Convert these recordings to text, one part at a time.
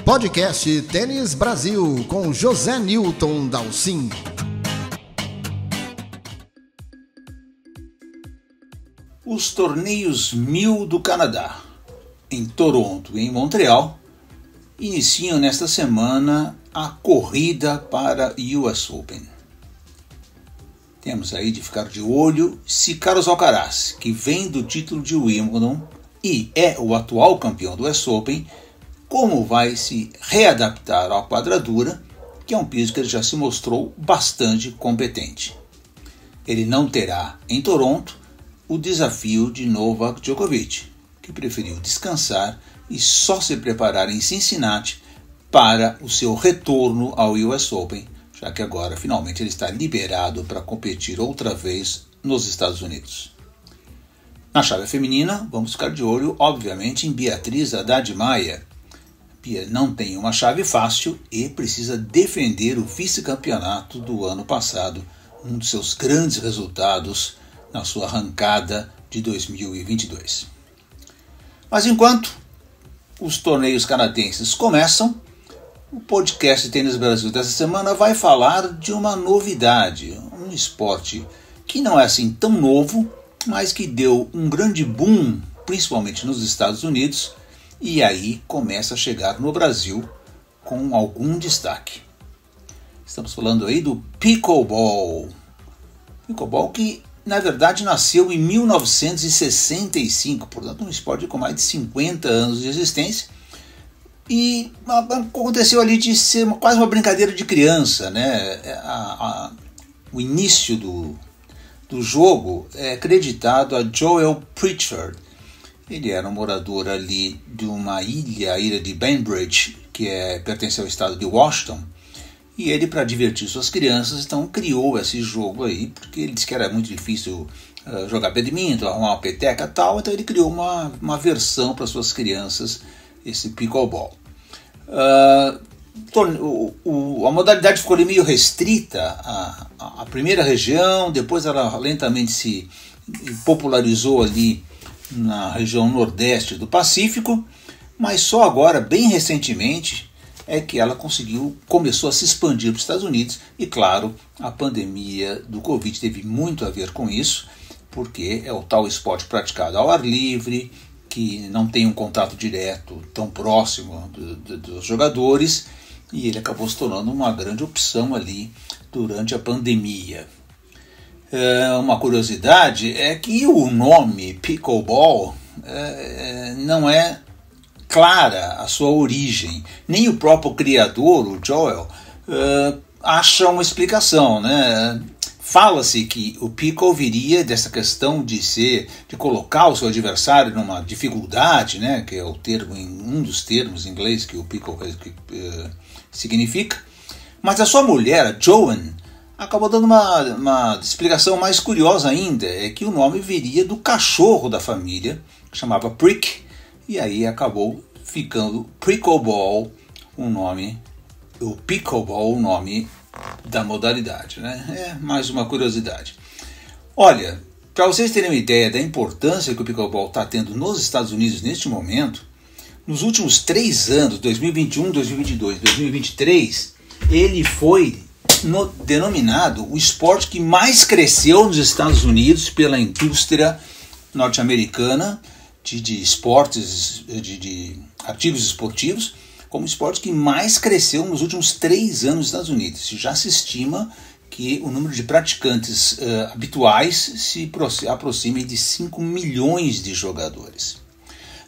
Podcast Tênis Brasil com José Newton Dalcin. Os torneios 1000 do Canadá, em Toronto e em Montreal, iniciam nesta semana a corrida para US Open. Temos aí de ficar de olho se Carlos Alcaraz, que vem do título de Wimbledon e é o atual campeão do US Open, como vai se readaptar à quadradura, que é um piso que ele já se mostrou bastante competente. Ele não terá em Toronto o desafio de Novak Djokovic, que preferiu descansar e só se preparar em Cincinnati para o seu retorno ao US Open, já que agora finalmente ele está liberado para competir outra vez nos Estados Unidos. Na chave feminina, vamos ficar de olho, obviamente, em Beatriz Haddad Maia. Bia não tem uma chave fácil e precisa defender o vice-campeonato do ano passado, um dos seus grandes resultados na sua arrancada de 2022. Mas enquanto os torneios canadenses começam, o podcast Tênis Brasil dessa semana vai falar de uma novidade, um esporte que não é assim tão novo, mas que deu um grande boom, principalmente nos Estados Unidos, e aí começa a chegar no Brasil com algum destaque. Estamos falando aí do pickleball. Pickleball que, na verdade, nasceu em 1965, portanto um esporte com mais de 50 anos de existência, e aconteceu ali de ser quase uma brincadeira de criança, né? O início do jogo é acreditado a Joel Pritchard. Ele era um morador ali de uma ilha, a ilha de Bainbridge, que pertence ao estado de Washington, e ele, para divertir suas crianças, então criou esse jogo aí, porque ele disse que era muito difícil jogar badminton, arrumar uma peteca e tal, então ele criou uma versão para suas crianças, esse pickleball. A modalidade ficou ali meio restrita à primeira região, depois ela lentamente se popularizou ali na região nordeste do Pacífico, mas só agora, bem recentemente, é que ela começou a se expandir para os Estados Unidos, e claro, a pandemia do Covid teve muito a ver com isso, porque é o tal esporte praticado ao ar livre, que não tem um contato direto tão próximo dos jogadores, e ele acabou se tornando uma grande opção ali durante a pandemia. Uma curiosidade é que o nome pickleball não é clara a sua origem. Nem o próprio criador, o Joel, acha uma explicação, né? Fala-se que o pickle viria dessa questão de colocar o seu adversário numa dificuldade, né? Que é um dos termos em inglês que o pickle significa. Mas a sua mulher, a Joan, acabou dando uma explicação mais curiosa ainda, é que o nome viria do cachorro da família, que chamava Prick, e aí acabou ficando Pickleball o nome da modalidade, né? É mais uma curiosidade. Olha, para vocês terem uma ideia da importância que o pickleball está tendo nos Estados Unidos neste momento, nos últimos 3 anos, 2021, 2022, 2023, ele foi denominado o esporte que mais cresceu nos Estados Unidos pela indústria norte-americana de esportes, de artigos esportivos, como o esporte que mais cresceu nos últimos 3 anos nos Estados Unidos. Já se estima que o número de praticantes habituais se aproxime de 5 milhões de jogadores.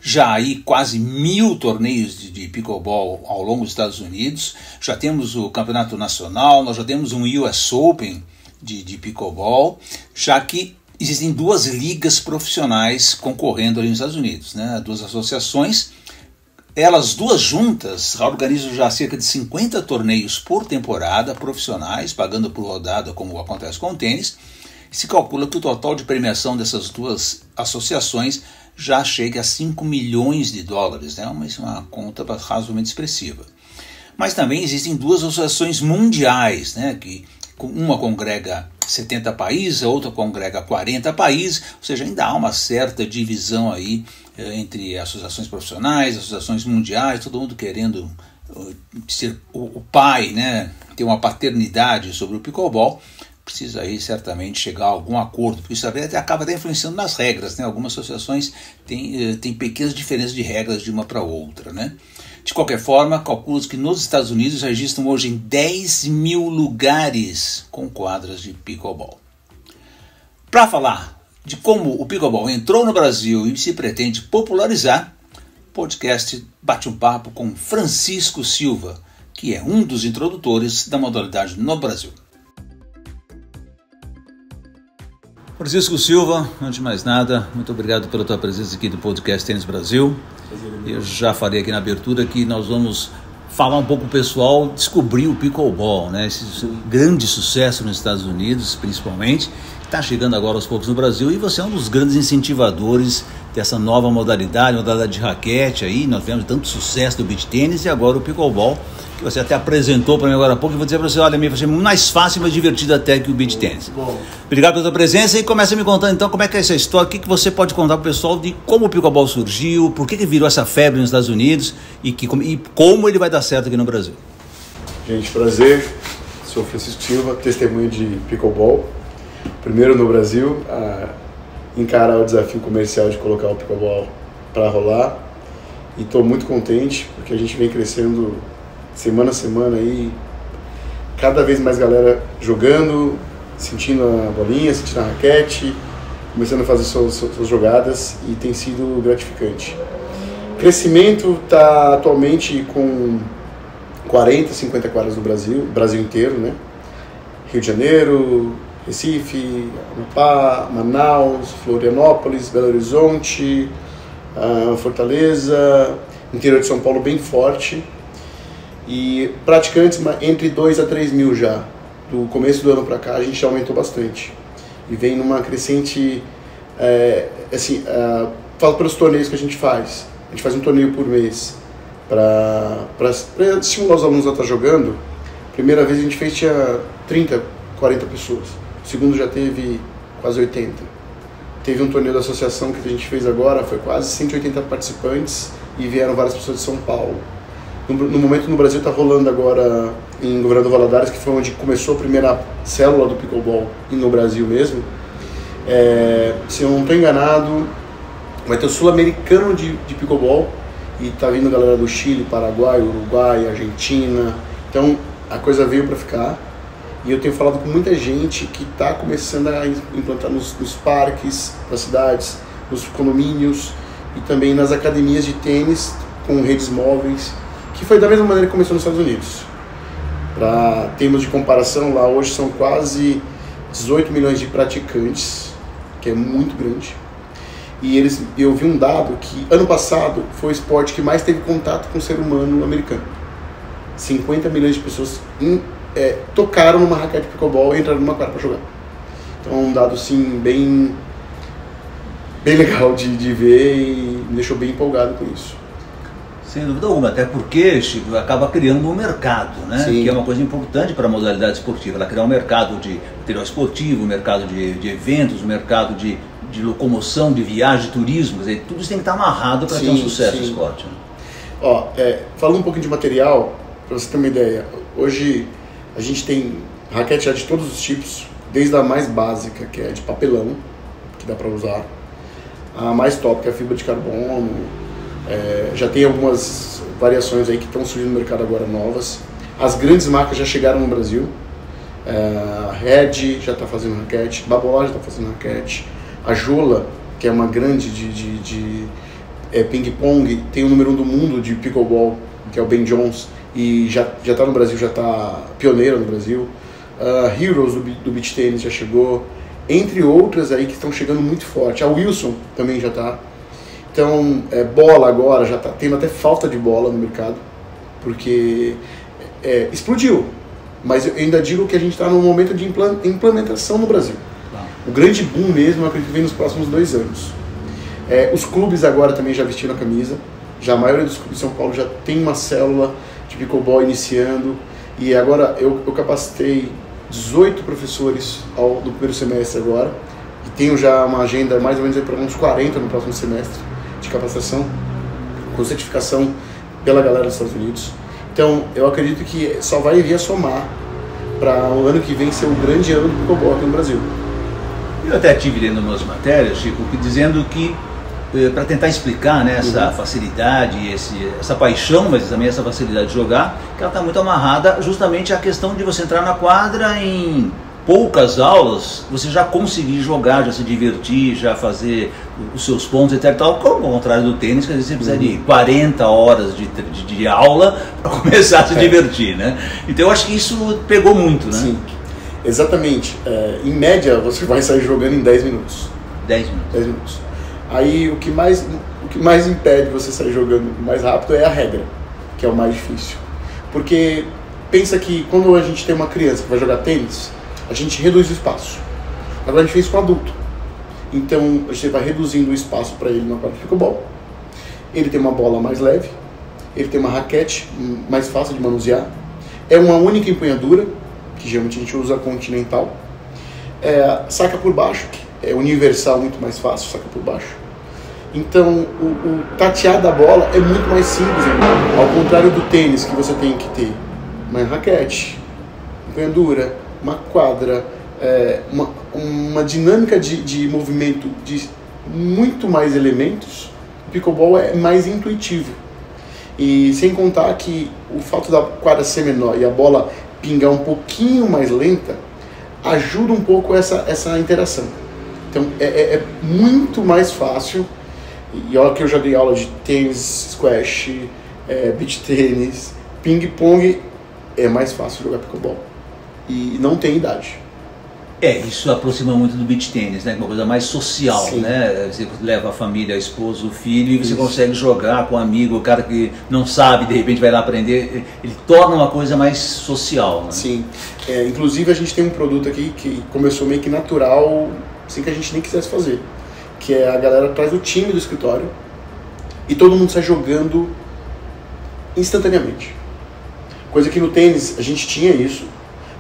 Já aí quase 1000 torneios de pickleball ao longo dos Estados Unidos, já temos o campeonato nacional, nós já temos um US Open de pickleball, já que existem 2 ligas profissionais concorrendo ali nos Estados Unidos, né? 2 associações, elas 2 juntas organizam já cerca de 50 torneios por temporada profissionais, pagando por rodada, como acontece com o tênis. Se calcula que o total de premiação dessas 2 associações já chega a 5 milhões de dólares, né? Uma conta razoavelmente expressiva. Mas também existem 2 associações mundiais, né? Que uma congrega 70 países, a outra congrega 40 países, ou seja, ainda há uma certa divisão aí entre associações profissionais, associações mundiais, todo mundo querendo ser o pai, né, ter uma paternidade sobre o pickleball, precisa aí certamente chegar a algum acordo, porque isso acaba até influenciando nas regras, né? Algumas associações têm pequenas diferenças de regras de uma para outra, né? De qualquer forma, calcula-se que nos Estados Unidos registram hoje em 10 mil lugares com quadras de pickleball. Para falar de como o pickleball entrou no Brasil e se pretende popularizar, o podcast bate um papo com Francisco Silva, que é um dos introdutores da modalidade no Brasil. Francisco Silva, antes de mais nada, muito obrigado pela tua presença aqui do podcast Tênis Brasil. Eu já falei aqui na abertura que nós vamos falar um pouco para o pessoal descobrir o pickleball, né? Esse grande sucesso nos Estados Unidos, principalmente, está chegando agora aos poucos no Brasil, e você é um dos grandes incentivadores dessa nova modalidade de raquete aí. Nós tivemos tanto sucesso do beach tênis e agora o pickleball, que você até apresentou para mim agora há pouco, e vou dizer para você, olha, vai ser mais fácil e mais divertido até que o beach tênis. Obrigado pela tua presença, e começa me contando então como é que é essa história, o que você pode contar para o pessoal de como o pickleball surgiu, por que virou essa febre nos Estados Unidos e como ele vai dar certo aqui no Brasil. Gente, prazer, sou Francisco Silva, testemunho de pickleball, primeiro no Brasil a encarar o desafio comercial de colocar o pickleball para rolar, e estou muito contente porque a gente vem crescendo semana a semana aí, cada vez mais galera jogando, sentindo a bolinha, sentindo a raquete, começando a fazer suas jogadas, e tem sido gratificante. O crescimento está atualmente com 40, 50 quadras no Brasil inteiro, né? Rio de Janeiro, Recife, Amapá, Manaus, Florianópolis, Belo Horizonte, Fortaleza, interior de São Paulo bem forte, e praticantes entre 2 a 3 mil já. Do começo do ano para cá a gente já aumentou bastante e vem numa crescente, falo pelos torneios que a gente faz um torneio por mês para estimular os alunos a estar jogando. Primeira vez a gente fez, tinha 30, 40 pessoas, o segundo já teve quase 80. Teve um torneio da associação que a gente fez agora, foi quase 180 participantes, e vieram várias pessoas de São Paulo. No momento no Brasil está rolando agora em Governador Valadares, que foi onde começou a primeira célula do pickleball, e no Brasil mesmo. Se eu não estou enganado, vai ter o Sul-Americano de pickleball, e está vindo galera do Chile, Paraguai, Uruguai, Argentina. Então a coisa veio para ficar, e eu tenho falado com muita gente que está começando a implantar nos parques das cidades, nos condomínios e também nas academias de tênis com redes móveis, que foi da mesma maneira que começou nos Estados Unidos. Para termos de comparação, lá hoje são quase 18 milhões de praticantes, que é muito grande. E eu vi um dado que ano passado foi o esporte que mais teve contato com o ser humano americano. 50 milhões de pessoas tocaram numa raquete de pickleball e entraram numa quadra para jogar. Então é um dado assim bem legal de ver, e me deixou bem empolgado com isso. Sem dúvida alguma, até porque, Chico, acaba criando um mercado, né? Sim. Que é uma coisa importante para a modalidade esportiva. Ela criar um mercado de material esportivo, um mercado de eventos, um mercado de locomoção, de viagem, de turismo. Quer dizer, tudo isso tem que estar amarrado para ter um sucesso no esporte. Né? Falando um pouquinho de material, para você ter uma ideia, hoje a gente tem raquete já de todos os tipos, desde a mais básica, que é de papelão, que dá para usar, a mais top, que é a fibra de carbono. Já tem algumas variações aí que estão surgindo no mercado agora, novas. As grandes marcas já chegaram no Brasil. A Red já está fazendo raquete, Babolat já está fazendo raquete, a Jola, que é uma grande de ping-pong, tem o número 1 do mundo de pickleball, que é o Ben Jones, e já está no Brasil, já está pioneira no Brasil. Heroes do beach tennis já chegou, entre outras aí que estão chegando muito forte. A Wilson também já está. Então, bola agora, já está tendo até falta de bola no mercado, porque explodiu. Mas eu ainda digo que a gente está num momento de implementação no Brasil. O grande boom mesmo, eu acredito que vem nos próximos 2 anos. Os clubes agora também já vestiram a camisa. Já a maioria dos clubes de São Paulo já tem uma célula de pickleball iniciando. E agora eu capacitei 18 professores do primeiro semestre agora. E tenho já uma agenda mais ou menos para uns 40 no próximo semestre de capacitação, com certificação pela galera dos Estados Unidos. Então, eu acredito que só vai vir a somar para o ano que vem ser o grande ano do pickleball aqui no Brasil. Eu até estive lendo umas matérias, Chico, dizendo que, para tentar explicar, né, essa facilidade, essa paixão, mas também essa facilidade de jogar, que ela está muito amarrada justamente à questão de você entrar na quadra em poucas aulas, você já conseguir jogar, já se divertir, já fazer os seus pontos, etc. Tal, como ao contrário do tênis, que às vezes você precisa de 40 horas de aula para começar a se divertir, né? Então eu acho que isso pegou muito, né? Sim, exatamente. Em média, você vai sair jogando em 10 minutos. 10 minutos. 10 minutos. Aí o que mais impede você sair jogando mais rápido é a regra, que é o mais difícil. Porque pensa que quando a gente tem uma criança que vai jogar tênis, a gente reduz o espaço. Agora a gente fez com adulto. Então a gente vai reduzindo o espaço para ele na quadra de pickleball. Ele tem uma bola mais leve, ele tem uma raquete mais fácil de manusear. É uma única empunhadura, que geralmente a gente usa continental. Saca por baixo, que é universal, muito mais fácil, saca por baixo. Então o tatear da bola é muito mais simples, né? Ao contrário do tênis, que você tem que ter uma raquete, empunhadura, uma quadra, uma dinâmica de movimento de muito mais elementos. O pickleball é mais intuitivo. E sem contar que o fato da quadra ser menor e a bola pingar um pouquinho mais lenta ajuda um pouco essa interação. Então é muito mais fácil. E olha que eu já dei aula de tênis, squash, beach tênis, ping-pong, é mais fácil jogar pickleball. E não tem idade. Isso aproxima muito do beach tênis, né? Uma coisa mais social, sim, né? Você leva a família, a esposa, o filho, e você consegue jogar com um amigo, o cara que não sabe, de repente vai lá aprender. Ele torna uma coisa mais social, né? Sim. Inclusive a gente tem um produto aqui que começou meio que natural, sem que a gente nem quisesse fazer. Que é a galera traz o time do escritório e todo mundo sai jogando instantaneamente. Coisa que no tênis a gente tinha isso,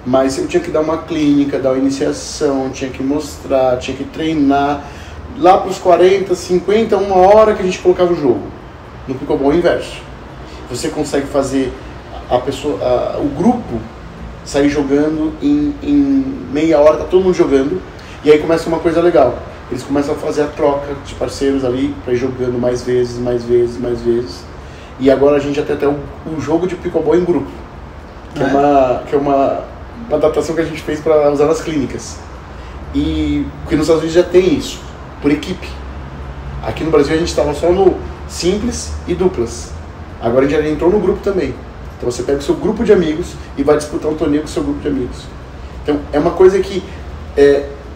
mas eu tinha que dar uma clínica, dar uma iniciação, tinha que mostrar, tinha que treinar. Lá para os 40, 50, uma hora que a gente colocava o jogo. No pickleball é o inverso. Você consegue fazer o grupo sair jogando em meia hora, tá todo mundo jogando, e aí começa uma coisa legal. Eles começam a fazer a troca de parceiros ali, para ir jogando mais vezes. E agora a gente já tem até o jogo de pickleball em grupo, que é uma adaptação que a gente fez para usar nas clínicas. E porque nos Estados Unidos já tem isso, por equipe. Aqui no Brasil a gente estava só no simples e duplas. Agora a gente já entrou no grupo também. Então você pega o seu grupo de amigos e vai disputar um torneio com o seu grupo de amigos. Então é uma coisa que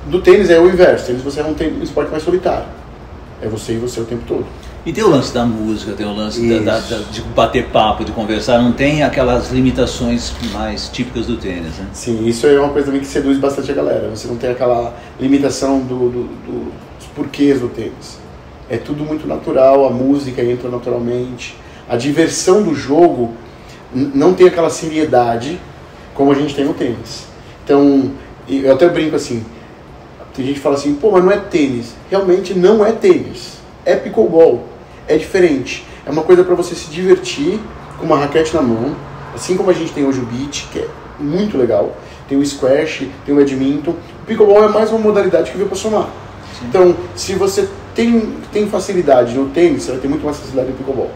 do tênis é o inverso. Tênis você não tem um esporte mais solitário. É você e você o tempo todo. E tem o lance da música, tem o lance de bater papo, de conversar, não tem aquelas limitações mais típicas do tênis, né? Sim, isso é uma coisa também que seduz bastante a galera. Você não tem aquela limitação dos porquês do tênis. É tudo muito natural, a música entra naturalmente, a diversão do jogo não tem aquela seriedade como a gente tem no tênis. Então, eu até brinco assim, tem gente que fala assim, pô, mas não é tênis. Realmente não é tênis, é pickleball. É diferente, é uma coisa para você se divertir com uma raquete na mão, assim como a gente tem hoje o beach, que é muito legal, tem o squash, tem o badminton. O pickleball é mais uma modalidade que veio para somar. Sim. Então, se você tem facilidade no tênis, você vai ter muito mais facilidade no pickleball.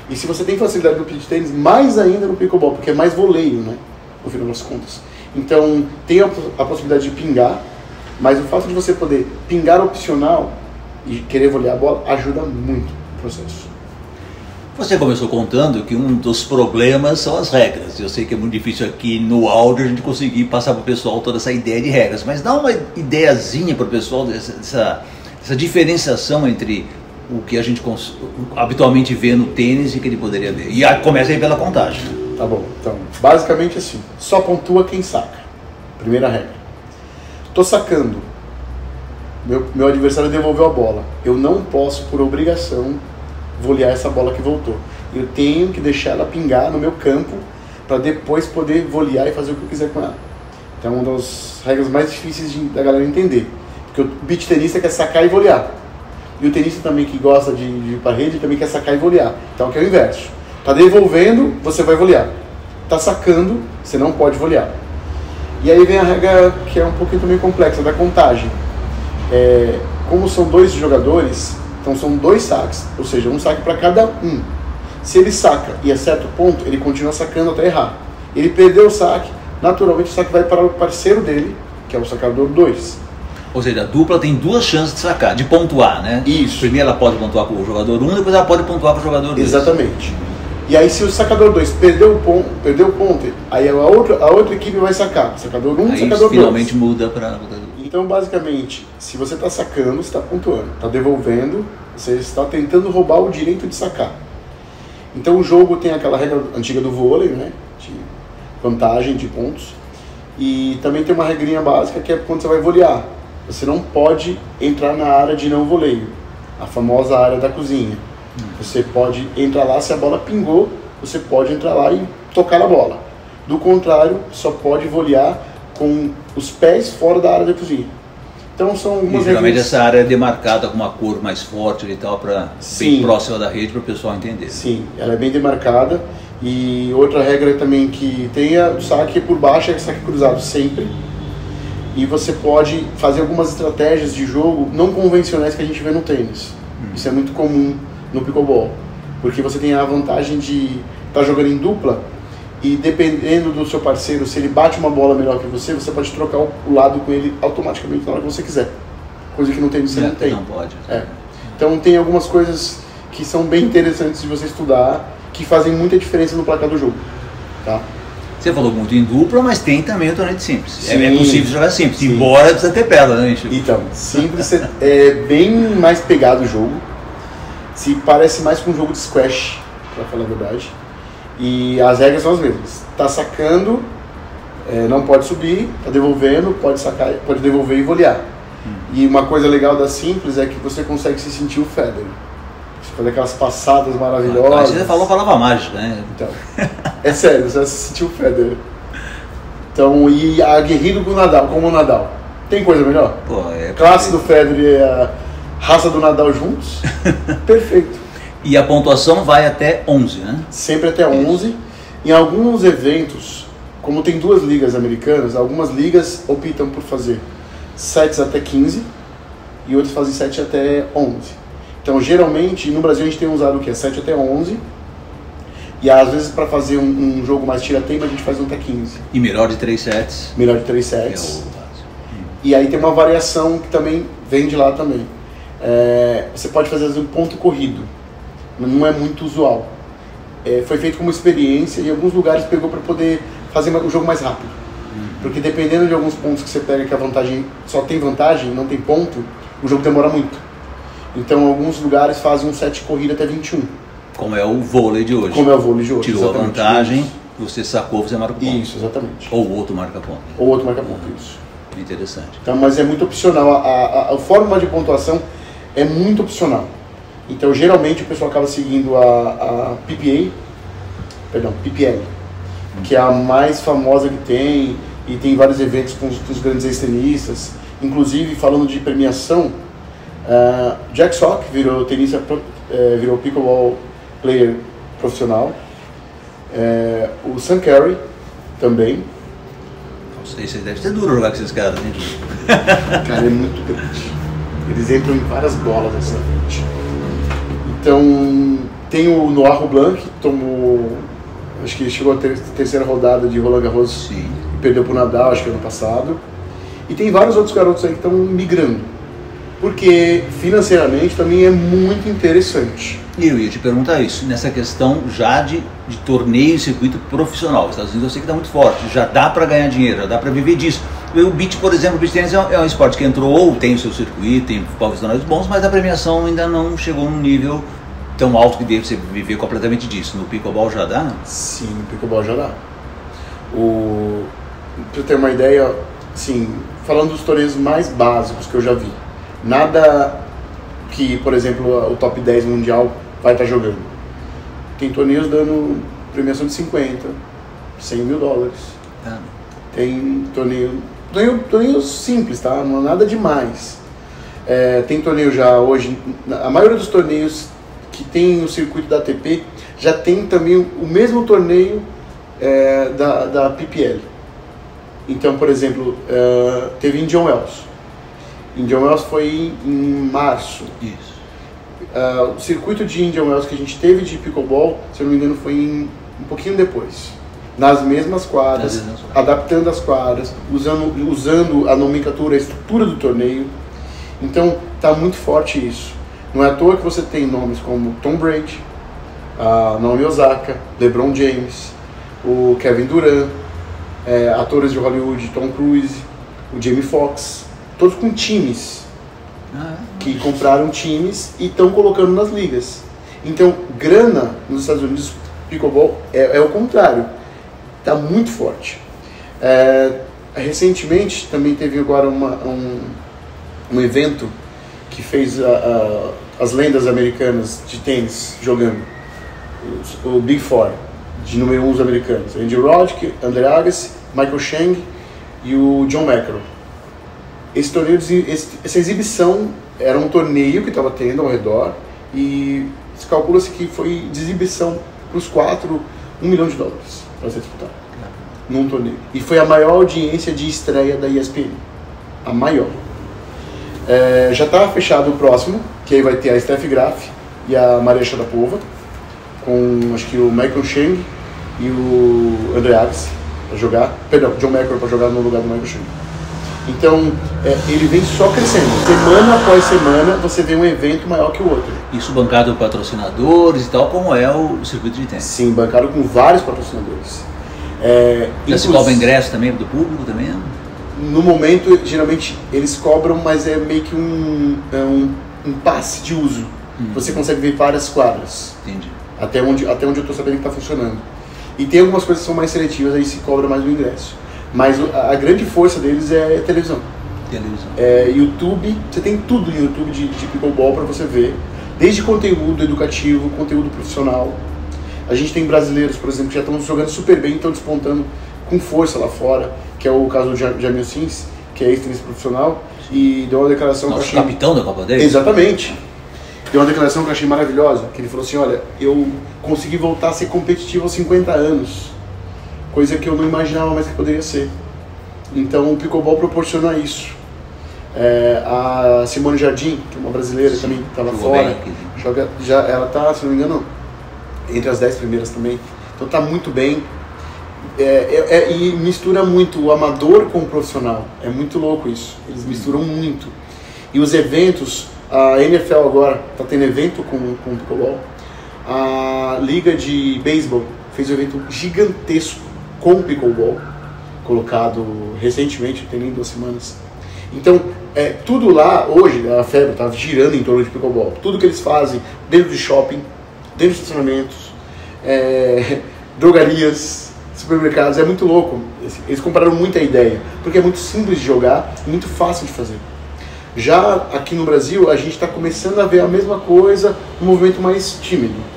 E se você tem facilidade no beach tênis, mais ainda no pickleball, porque é mais voleio, né, no final das contas. Então, tem a possibilidade de pingar, mas o fato de você poder pingar opcional e querer volear a bola ajuda muito o processo. Você começou contando que um dos problemas são as regras. Eu sei que é muito difícil aqui no áudio a gente conseguir passar para o pessoal toda essa ideia de regras, mas dá uma ideiazinha para o pessoal dessa diferenciação entre o que a gente habitualmente vê no tênis e que ele poderia ver. E começa aí pela contagem. Tá bom, então, basicamente assim, só pontua quem saca. Primeira regra. Tô sacando. Meu adversário devolveu a bola. Eu não posso, por obrigação, volear essa bola que voltou. Eu tenho que deixar ela pingar no meu campo para depois poder volear e fazer o que eu quiser com ela. Então é uma das regras mais difíceis da galera entender. Porque o beach tenista quer sacar e volear. E o tenista também que gosta de ir para a rede também quer sacar e volear. Então aqui é o inverso. Tá devolvendo, você vai volear. Tá sacando, você não pode volear. E aí vem a regra que é um pouquinho também complexa, da contagem. Como são 2 jogadores, então são 2 saques, ou seja, um saque para cada um. Se ele saca e acerta o ponto, ele continua sacando até errar. Ele perdeu o saque, naturalmente o saque vai para o parceiro dele, que é o sacador 2. Ou seja, a dupla tem 2 chances de sacar, de pontuar, né? Isso. Primeiro ela pode pontuar com o jogador 1, depois ela pode pontuar com o jogador 2. Exatamente. E aí se o sacador 2 perdeu o ponto, aí a outra equipe vai sacar. Sacador 1, sacador 2. Finalmente muda para... Então, basicamente, se você está sacando, você está pontuando. Está devolvendo, você está tentando roubar o direito de sacar. Então o jogo tem aquela regra antiga do vôlei, né? De vantagem de pontos. E também tem uma regrinha básica que é quando você vai volear. Você não pode entrar na área de não voleio, a famosa área da cozinha. Você pode entrar lá, se a bola pingou, você pode entrar lá e tocar na bola. Do contrário, só pode volear com os pés fora da área da cozinha. Então são algumas geralmente regras... essa área é demarcada com uma cor mais forte e tal, bem próxima da rede para o pessoal entender. Sim, ela é bem demarcada. E outra regra também que tem o saque por baixo, é saque cruzado sempre. E você pode fazer algumas estratégias de jogo não convencionais que a gente vê no tênis. Isso é muito comum no pickleball, porque você tem a vantagem de estar jogando em dupla e dependendo do seu parceiro, se ele bate uma bola melhor que você pode trocar o lado com ele automaticamente na hora que você quiser. Coisa que no tênis você não tem. Não pode. Então tem algumas coisas que são bem interessantes de você estudar, que fazem muita diferença no placar do jogo. Tá? Você falou muito em dupla, mas tem também o torneio de simples. Sim, é possível jogar simples, sim. Embora precisa ter pedra, né, Chico? Então, simples é bem mais pegado o jogo. Se parece mais com um jogo de squash, pra falar a verdade. E as regras são as mesmas. Tá sacando, não pode subir, tá devolvendo, pode sacar, pode devolver e volear. E uma coisa legal da simples é que você consegue se sentir o Federer. Você faz aquelas passadas maravilhosas. Você falou a palavra mágica, né? Então, é sério, você vai se sentir o Federer. Então, e aguerrido com o Nadal, como o Nadal. Tem coisa melhor? Pô, Classe do Federer e a raça do Nadal juntos. Perfeito. E a pontuação vai até 11, né? Sempre até 11. Em alguns eventos, como tem 2 ligas americanas, algumas ligas optam por fazer sets até 15 e outras fazem 7 até 11. Então, geralmente, no Brasil a gente tem usado o que? 7 até 11. E às vezes, para fazer um jogo mais tira-teima, a gente faz um até 15. E melhor de 3 sets. Melhor de 3 sets. E aí tem uma variação que também vem de lá também. Você pode fazer um ponto corrido. Não é muito usual. Foi feito como experiência e em alguns lugares pegou para poder fazer o jogo mais rápido. Porque dependendo de alguns pontos que você pega que a vantagem só tem vantagem, não tem ponto, o jogo demora muito. Então alguns lugares fazem um set de corrida até 21. Como é o vôlei de hoje. Como é o vôlei de hoje. Tirou a vantagem, você sacou, você marca o ponto. Isso, exatamente. Ou o outro marca ponto. Ou outro marca ponto, isso. Interessante. Então, mas é muito opcional. A fórmula de pontuação é muito opcional. Então, geralmente, o pessoal acaba seguindo a PPL, que é a mais famosa que tem, e tem vários eventos com os grandes ex-tenistas. Inclusive, falando de premiação, Jack Sock virou tenista, virou pickleball player profissional. O Sam Carey também. Isso deve ser duro jogar com esses caras, né? Cara, é muito grande. Eles entram em várias bolas assim na frente. Então, tem o Noah Rublan, que tomou, acho que chegou a terceira rodada de Roland Garros. Sim. E perdeu pro Nadal, acho que ano passado. E tem vários outros garotos aí que estão migrando. Porque financeiramente também é muito interessante. E eu ia te perguntar isso, nessa questão já de torneio e circuito profissional. Os Estados Unidos eu sei que está muito forte, já dá para ganhar dinheiro, já dá para viver disso. O beach, por exemplo, o beach tennis é um esporte que entrou, tem o seu circuito, tem profissionais bons, mas a premiação ainda não chegou num nível tão alto que deve você viver completamente disso. No pickleball já dá? Sim, no pickleball já dá. Para ter uma ideia, assim, falando dos torneios mais básicos que eu já vi, nada que, por exemplo, o top 10 mundial vai estar jogando. Tem torneios dando premiação de 50, 100 mil dólares. Tem torneios simples, tá? Não é nada demais. Tem torneio já hoje, a maioria dos torneios que tem o circuito da ATP já tem também o mesmo torneio da PPL. Então, por exemplo, teve Indian Wells. Indian Wells foi em março. Isso. O circuito de Indian Wells que a gente teve de pickleball, se eu não me engano, foi um pouquinho depois. Nas mesmas quadras, adaptando as quadras, usando a nomenclatura, a estrutura do torneio. Então, está muito forte isso. Não é à toa que você tem nomes como Tom Brady, Naomi Osaka, LeBron James, o Kevin Durant, atores de Hollywood, Tom Cruise, o Jamie Foxx, todos com times, que compraram times e estão colocando nas ligas. Então, grana nos Estados Unidos, pickleball, é o contrário, está muito forte. Recentemente, também teve agora um evento que fez as lendas americanas de tênis jogando, o Big Four, de número 1 os americanos, Andy Roddick, Andre Agassi, Michael Chang e o John McEnroe. Esse torneio, essa exibição era um torneio que estava tendo ao redor e se calcula-se que foi de exibição para os 4, $1 milhão para ser disputado num torneio. E foi a maior audiência de estreia da ESPN, a maior. Já está fechado o próximo, que aí vai ter a Steffi Graf e a Maria Sharapova, com acho que o Michael Chang e o Andre Agassi para jogar, perdão, John McEnroe para jogar no lugar do Michael Chang. Então, ele vem só crescendo. Semana após semana, você vê um evento maior que o outro. Isso bancado por patrocinadores e tal, como é o circuito de tênis? Sim, bancado com vários patrocinadores. Já se cobra ingresso também do público também? No momento, geralmente, eles cobram, mas é meio que um passe de uso. Você consegue ver várias quadras. Entendi. Até onde eu estou sabendo que está funcionando. E tem algumas coisas que são mais seletivas, aí se cobra mais o ingresso. Mas a grande força deles é televisão. YouTube, você tem tudo no YouTube de pickleball para você ver. Desde conteúdo educativo, conteúdo profissional. A gente tem brasileiros, por exemplo, que já estão jogando super bem, estão despontando com força lá fora, que é o caso do Jamil Sims, que é ex-tenista profissional, e deu uma declaração que eu achei... capitão da Copa Davis? Exatamente. Deu uma declaração que eu achei maravilhosa, que ele falou assim, olha, eu consegui voltar a ser competitivo aos 50 anos, coisa que eu não imaginava mais que poderia ser. Então o pickleball proporciona isso. A Simone Jardim, que é uma brasileira, também estava fora, ela está, se não me engano, entre as 10 primeiras também, então está muito bem. E mistura muito o amador com o profissional, é muito louco isso, eles misturam muito. E os eventos, a NFL agora está tendo evento com o pickleball, a Liga de Beisebol fez um evento gigantesco com o pickleball, colocado recentemente, tem nem 2 semanas. Então, tudo lá, hoje, a febre está girando em torno de pickleball. Tudo que eles fazem dentro de shopping, dentro de estacionamentos, drogarias, supermercados, é muito louco. Eles compraram muita ideia, porque é muito simples de jogar e muito fácil de fazer. Já aqui no Brasil, a gente está começando a ver a mesma coisa, um movimento mais tímido.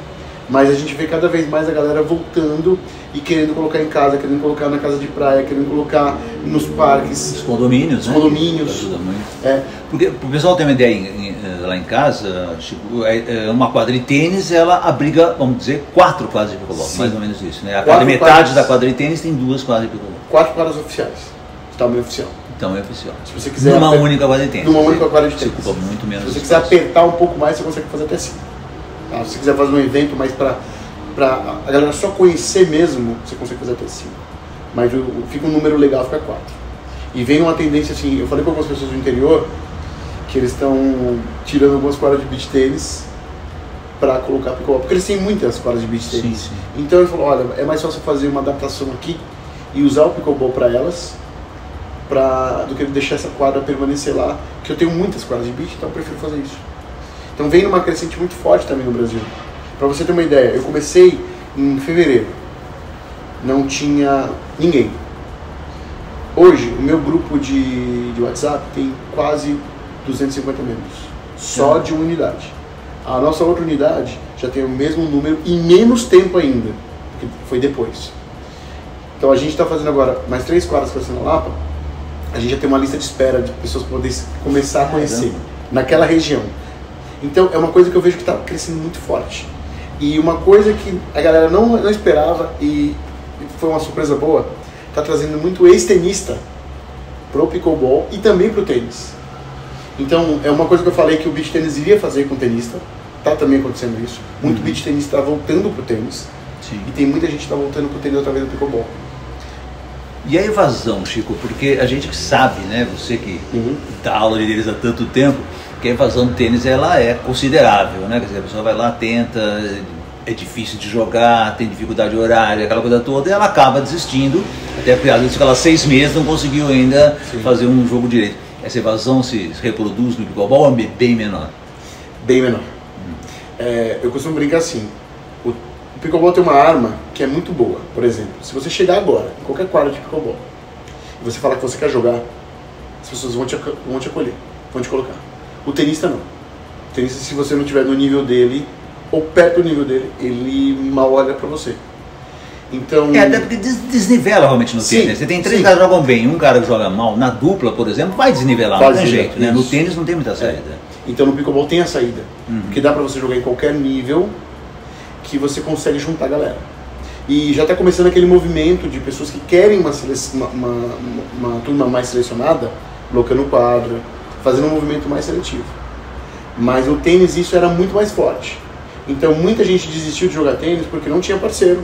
Mas a gente vê cada vez mais a galera voltando e querendo colocar em casa, querendo colocar na casa de praia, querendo colocar nos parques. Os condomínios, os condomínios. Ajuda muito. Porque o pessoal tem uma ideia lá em casa, tipo, uma quadra de tênis, ela abriga, vamos dizer, 4 quadras de pickleball, mais ou menos isso, né? A cada metade da quadra de tênis tem 2 quadras de pickleball. 4 quadras oficiais, tamanho oficial. Tamanho oficial. Se você quiser numa única quadra de tênis. Numa única quadra de tênis. Você ocupa muito menos. Se você quiser apertar um pouco mais, você consegue fazer até 5. Se você quiser fazer um evento mais para a galera só conhecer mesmo, você consegue fazer até 5. Mas fica um número legal, fica 4. E vem uma tendência assim, eu falei com algumas pessoas do interior que eles estão tirando algumas quadras de beach tênis para colocar pickleball, porque eles têm muitas quadras de beach tênis. Sim. Então ele falou, olha, é mais fácil fazer uma adaptação aqui e usar o pickleball para elas, do que deixar essa quadra permanecer lá, que eu tenho muitas quadras de beach, então eu prefiro fazer isso. Então vem numa crescente muito forte também no Brasil. Para você ter uma ideia, eu comecei em fevereiro, não tinha ninguém. Hoje, o meu grupo de WhatsApp tem quase 250 membros, só de uma unidade. A nossa outra unidade já tem o mesmo número e menos tempo ainda, porque foi depois. Então a gente está fazendo agora mais 3 quadras para na Lapa, a gente já tem uma lista de espera de pessoas que poderem começar a conhecer naquela região. Então é uma coisa que eu vejo que está crescendo muito forte. E uma coisa que a galera não esperava e foi uma surpresa boa, tá trazendo muito ex-tenista pro pickleball e também pro tênis. Então, é uma coisa que eu falei que o beach tênis iria fazer com o tenista, tá também acontecendo isso. Muito beach tênis está voltando pro tênis. Sim. E tem muita gente que está voltando pro tênis através do pickleball. E a evasão, Chico? Porque a gente que sabe, né, você que dá aula de tênis há tanto tempo, que a evasão do tênis ela é considerável, né? Quer dizer, a pessoa vai lá, tenta, é difícil de jogar, tem dificuldade horária, aquela coisa toda, e ela acaba desistindo, até porque às vezes fica lá 6 meses, não conseguiu ainda fazer um jogo direito. Essa evasão se reproduz no pickleball ou é bem menor? Bem menor. Eu costumo brincar assim, o pickleball tem uma arma que é muito boa. Por exemplo, se você chegar agora em qualquer quadra de pickleball e você falar que você quer jogar, as pessoas vão te acolher, vão te colocar. O tenista não. O tenista, se você não estiver no nível dele ou perto do nível dele, ele mal olha pra você. Então... até porque desnivela realmente no tênis. Você tem 3 caras que jogam bem, um cara que joga mal, na dupla, por exemplo, vai desnivelar, não tem jeito, né? No tênis não tem muita saída. Então no pickleball tem a saída, porque dá pra você jogar em qualquer nível que você consegue juntar a galera. E já está começando aquele movimento de pessoas que querem uma turma mais selecionada, colocando quadra, fazendo um movimento mais seletivo. Mas o tênis isso era muito mais forte. Então muita gente desistiu de jogar tênis porque não tinha parceiro.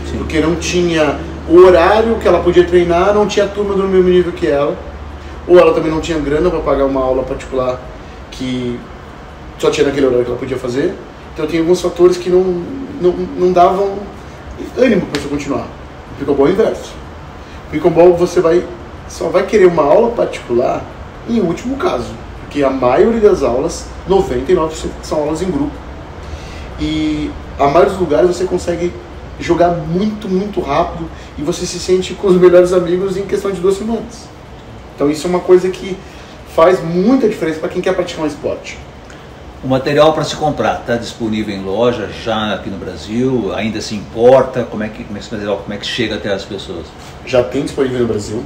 Sim. Porque não tinha o horário que ela podia treinar, não tinha turma do mesmo nível que ela. Ou ela também não tinha grana para pagar uma aula particular que só tinha naquele horário que ela podia fazer. Então tem alguns fatores que não davam ânimo para você continuar. O pickleball é o inverso. O pickleball você só vai querer uma aula particular em último caso. Porque a maioria das aulas, 99% são aulas em grupo. E a maioria dos lugares você consegue jogar muito, muito rápido e você se sente com os melhores amigos em questão de 2 semanas. Então isso é uma coisa que faz muita diferença para quem quer praticar um esporte. O material para se comprar está disponível em loja já aqui no Brasil? Ainda se importa? Como é que esse material chega até as pessoas? Já tem disponível no Brasil.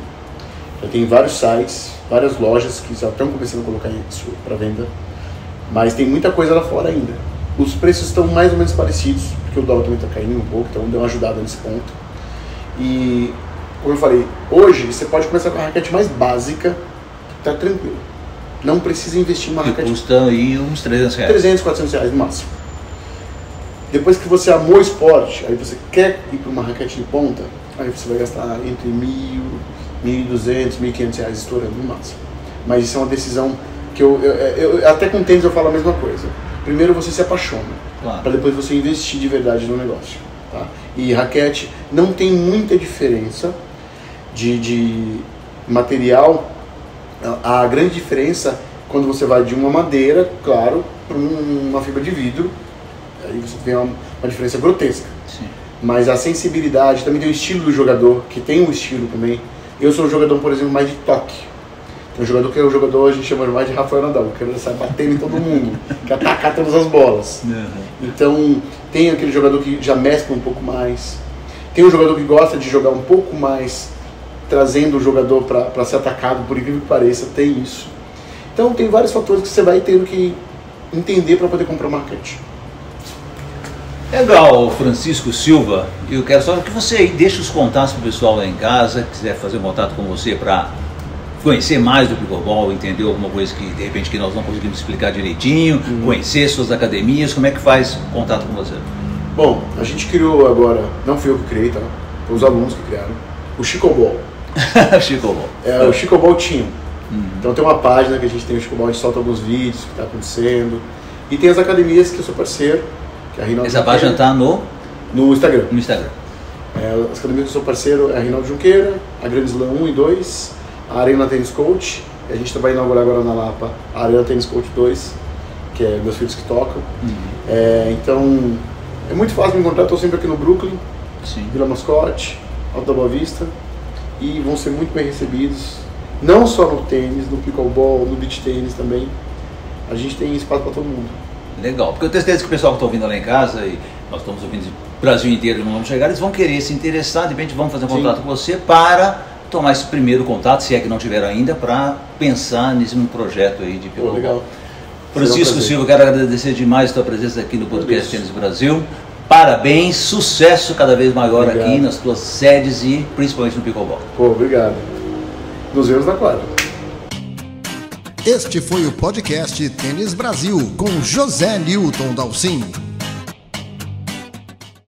Já tem vários sites, várias lojas que já estão começando a colocar isso para venda. Mas tem muita coisa lá fora ainda. Os preços estão mais ou menos parecidos, porque o dólar também está caindo um pouco, então deu uma ajudada nesse ponto. E, como eu falei, hoje você pode começar com a raquete mais básica, tá tranquilo. Não precisa investir em uma raquete. Custa aí uns R$300. 300, 400 reais no máximo. Depois que você amou o esporte, aí você quer ir para uma raquete de ponta, aí você vai gastar entre R$1.000, R$1.200, R$1.500 estourando no máximo. Mas isso é uma decisão que até com tênis eu falo a mesma coisa. Primeiro você se apaixona, para depois você investir de verdade no negócio. Tá? E raquete não tem muita diferença de material. A grande diferença quando você vai de uma madeira, claro, para uma fibra de vidro, aí você tem uma diferença grotesca. Sim. Mas a sensibilidade, também tem o estilo do jogador, que tem um estilo também. Eu sou um jogador, por exemplo, mais de toque. Tem um jogador que é o jogador, a gente chama mais de Rafael Nadal, que ele sai batendo em todo mundo, que atacar todas as bolas. Então tem aquele jogador que já mescla um pouco mais. Tem um jogador que gosta de jogar um pouco mais, trazendo o jogador para ser atacado, por incrível que pareça, tem isso. Então tem vários fatores que você vai tendo que entender para poder comprar uma raquete. Legal, Francisco Silva. Eu quero só que você aí deixe os contatos para o pessoal lá em casa, que quiser fazer um contato com você para conhecer mais do pickleball, entender alguma coisa que de repente que nós não conseguimos explicar direitinho, conhecer suas academias, como é que faz contato com você? Bom, a gente criou agora, não fui eu que criei, tá? Foi os alunos que criaram, o Chicoball. Chicoball. É o Chicoball Team. Então tem uma página que a gente tem o Chicoball, a gente solta alguns vídeos, o que está acontecendo. E tem as academias que eu sou parceiro, que é a Rinaldo Essa Junqueira. página está no Instagram. No Instagram. As academias que eu sou parceiro é a Rinaldo Junqueira, a Grand Slam 1 e 2, a Arena Tennis Coach, e a gente vai inaugurar agora na Lapa a Arena Tennis Coach 2, que é meus filhos que tocam. Então é muito fácil me encontrar, estou sempre aqui no Brooklyn, Vila Mascote, Alto da Boa Vista, e vão ser muito bem recebidos, não só no tênis, no pickleball, no beach tênis também. A gente tem espaço para todo mundo. Legal, porque eu tenho certeza que o pessoal que está ouvindo lá em casa, e nós estamos ouvindo o Brasil inteiro, não vamos chegar, eles vão querer se interessar, de repente vão fazer um contato com você para tomar esse primeiro contato, se é que não tiveram ainda, para pensar nesse projeto aí de pickleball. Legal. Francisco Silva, quero agradecer demais a tua presença aqui no podcast Tênis Brasil. Parabéns, sucesso cada vez maior aqui nas tuas sedes e principalmente no pickleball. Pô, obrigado. Nos vemos na quadra. Este foi o podcast Tênis Brasil com José Newton Dalcin.